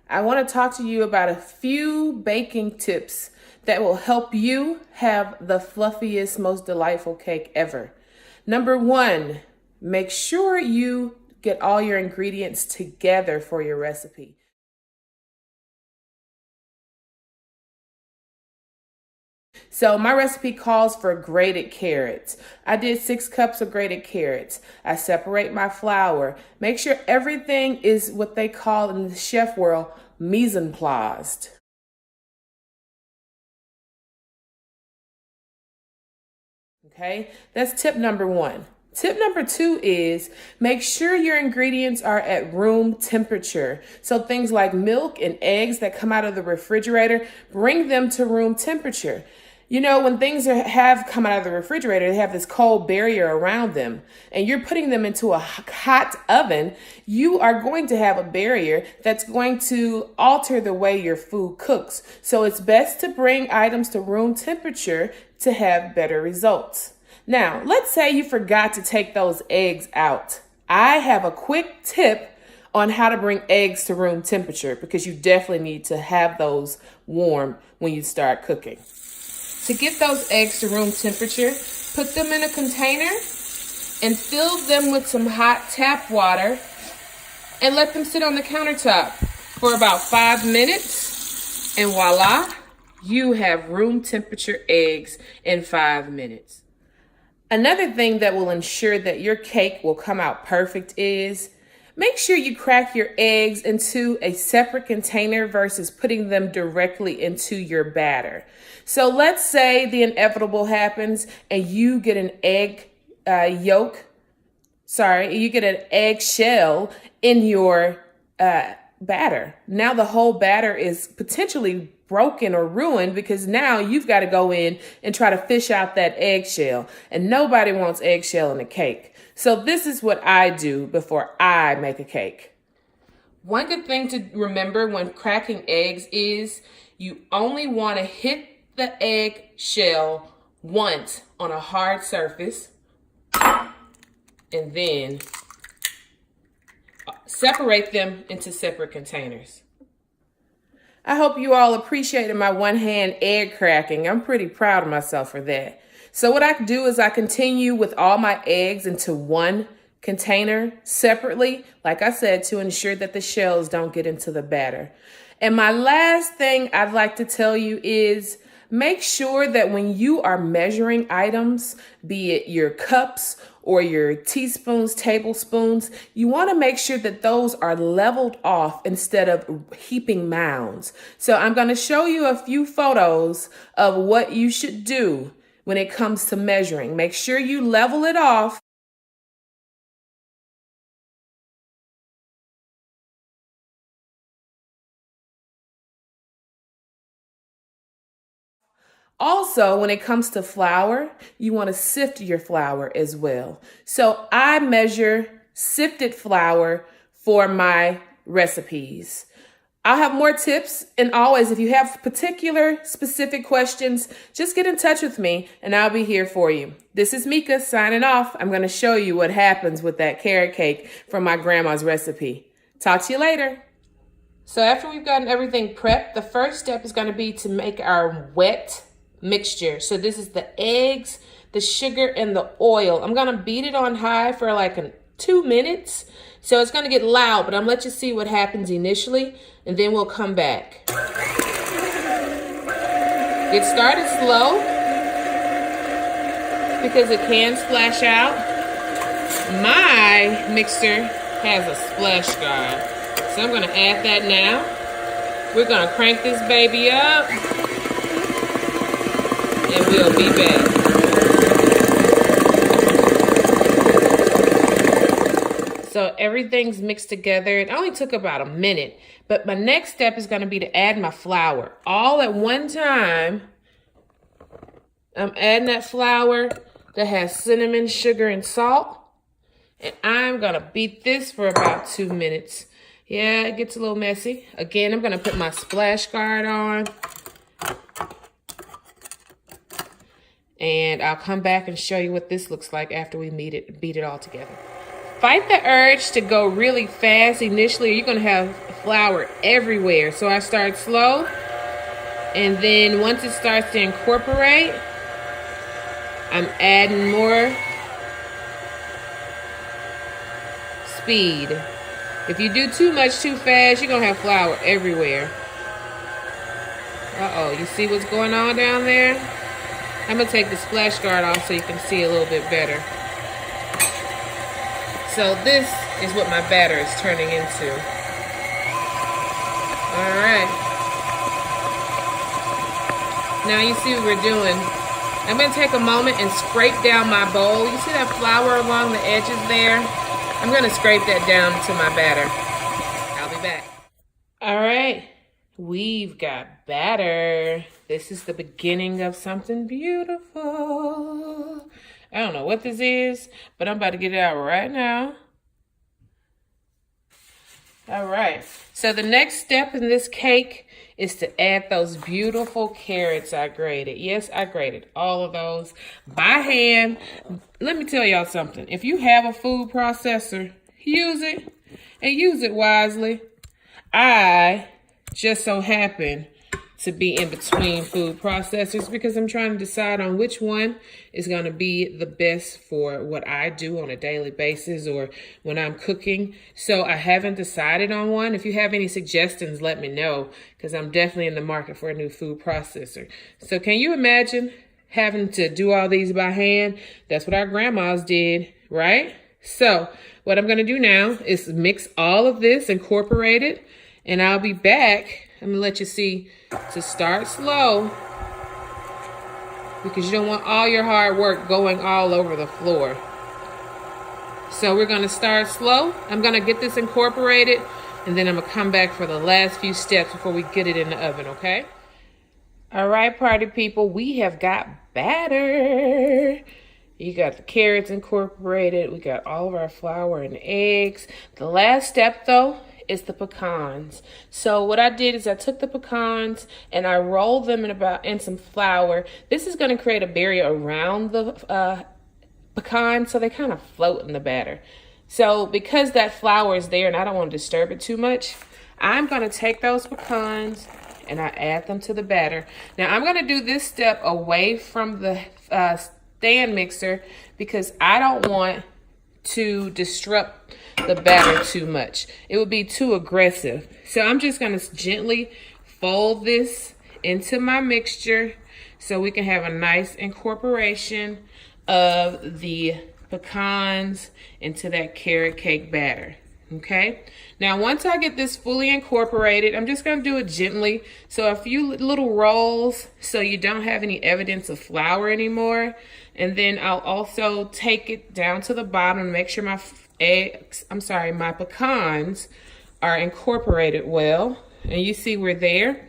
I want to talk to you about a few baking tips that will help you have the fluffiest, most delightful cake ever. Number one, make sure you get all your ingredients together for your recipe. So my recipe calls for grated carrots. I did 6 cups of grated carrots. I separate my flour. Make sure everything is what they call in the chef world mise en place. Okay, that's tip number one. Tip number two is make sure your ingredients are at room temperature. So things like milk and eggs that come out of the refrigerator, bring them to room temperature. You know, when things have come out of the refrigerator, they have this cold barrier around them, and you're putting them into a hot oven, you are going to have a barrier that's going to alter the way your food cooks. So it's best to bring items to room temperature to have better results. Now, let's say you forgot to take those eggs out. I have a quick tip on how to bring eggs to room temperature because you definitely need to have those warm when you start cooking. To get those eggs to room temperature, put them in a container and fill them with some hot tap water and let them sit on the countertop for about 5 minutes. And voila, you have room temperature eggs in 5 minutes. Another thing that will ensure that your cake will come out perfect is make sure you crack your eggs into a separate container versus putting them directly into your batter. So let's say the inevitable happens and you get an egg you get an eggshell in your batter. Now the whole batter is potentially broken or ruined because now you've got to go in and try to fish out that eggshell, and nobody wants eggshell in a cake. So this is what I do before I make a cake. One good thing to remember when cracking eggs is you only want to hit the egg shell once on a hard surface and then separate them into separate containers. I hope you all appreciated my one-hand egg cracking. I'm pretty proud of myself for that. So what I do is I continue with all my eggs into one container separately, like I said, to ensure that the shells don't get into the batter. And my last thing I'd like to tell you is make sure that when you are measuring items, be it your cups or your teaspoons, tablespoons, you want to make sure that those are leveled off instead of heaping mounds. So I'm going to show you a few photos of what you should do when it comes to measuring. Make sure you level it off. Also, when it comes to flour, you want to sift your flour as well. So I measure sifted flour for my recipes. I'll have more tips, and always, if you have particular specific questions, just get in touch with me and I'll be here for you. This is Mika signing off. I'm going to show you what happens with that carrot cake from my grandma's recipe. Talk to you later. So after we've gotten everything prepped, the first step is going to be to make our wet mixture. So this is the eggs, the sugar, and the oil. I'm going to beat it on high for like 2 minutes. So it's going to get loud, but I'm going to let you see what happens initially, and then we'll come back. Get started slow because it can splash out. My mixer has a splash guard, so I'm going to add that now. We're going to crank this baby up, and we'll be back. So everything's mixed together. It only took about a minute, but my next step is going to be to add my flour all at one time. I'm adding that flour that has cinnamon, sugar, and salt, and I'm going to beat this for about 2 minutes. Yeah, it gets a little messy. Again, I'm going to put my splash guard on, and I'll come back and show you what this looks like after we beat it all together. Fight the urge to go really fast initially, or you're going to have flour everywhere. So I start slow, and then once it starts to incorporate, I'm adding more speed. If you do too much too fast, you're gonna have flour everywhere. Uh-oh, you see what's going on down there? I'm gonna take the splash guard off so you can see a little bit better. So this is what my batter is turning into. All right. Now you see what we're doing. I'm gonna take a moment and scrape down my bowl. You see that flour along the edges there? I'm gonna scrape that down to my batter. I'll be back. All right, we've got batter. This is the beginning of something beautiful. I don't know what this is, but I'm about to get it out right now. All right, so the next step in this cake is to add those beautiful carrots I grated. Yes, I grated all of those by hand. Let me tell y'all something. If you have a food processor, use it and use it wisely. I just so happen to be in between food processors because I'm trying to decide on which one is going to be the best for what I do on a daily basis or when I'm cooking. So I haven't decided on one. If you have any suggestions, let me know because I'm definitely in the market for a new food processor. So can you imagine having to do all these by hand? That's what our grandmas did, right? So what I'm going to do now is mix all of this, incorporate it, and I'll be back. I'm gonna let you see to start slow because you don't want all your hard work going all over the floor. So we're gonna start slow. I'm gonna get this incorporated and then I'm gonna come back for the last few steps before we get it in the oven, okay? All right, party people, we have got batter. You got the carrots incorporated. We got all of our flour and eggs. The last step though, is the pecans. So what I did is I took the pecans and I rolled them in some flour. This is going to create a barrier around the pecans so they kind of float in the batter. So because that flour is there and I don't want to disturb it too much, I'm going to take those pecans and I add them to the batter. Now I'm going to do this step away from the stand mixer because I don't want to disrupt the batter too much. It would be too aggressive. So I'm just going to gently fold this into my mixture so we can have a nice incorporation of the pecans into that carrot cake batter. Okay, now once I get this fully incorporated, I'm just going to do it gently. So a few little rolls so you don't have any evidence of flour anymore. And then I'll also take it down to the bottom and make sure my my pecans are incorporated well. And you see we're there.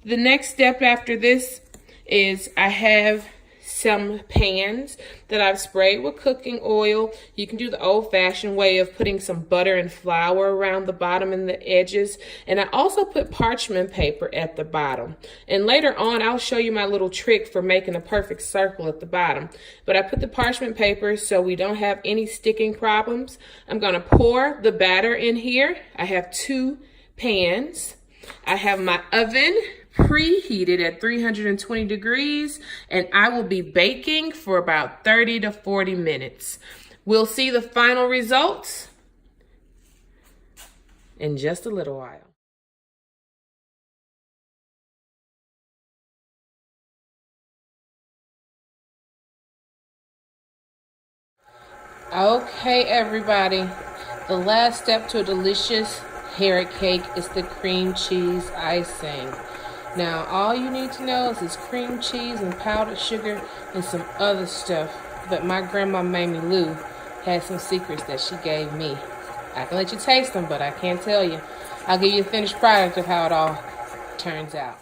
The next step after this is I have some pans that I've sprayed with cooking oil. You can do the old-fashioned way of putting some butter and flour around the bottom and the edges. And I also put parchment paper at the bottom. And later on, I'll show you my little trick for making a perfect circle at the bottom. But I put the parchment paper so we don't have any sticking problems. I'm going to pour the batter in here. I have 2 pans. I have my oven preheated at 320 degrees, and I will be baking for about 30 to 40 minutes. We'll see the final results in just a little while. Okay, everybody, the last step to a delicious carrot cake is the cream cheese icing. Now, all you need to know is it's cream cheese and powdered sugar and some other stuff. But my grandma, Mamie Lou, had some secrets that she gave me. I can let you taste them, but I can't tell you. I'll give you a finished product of how it all turns out.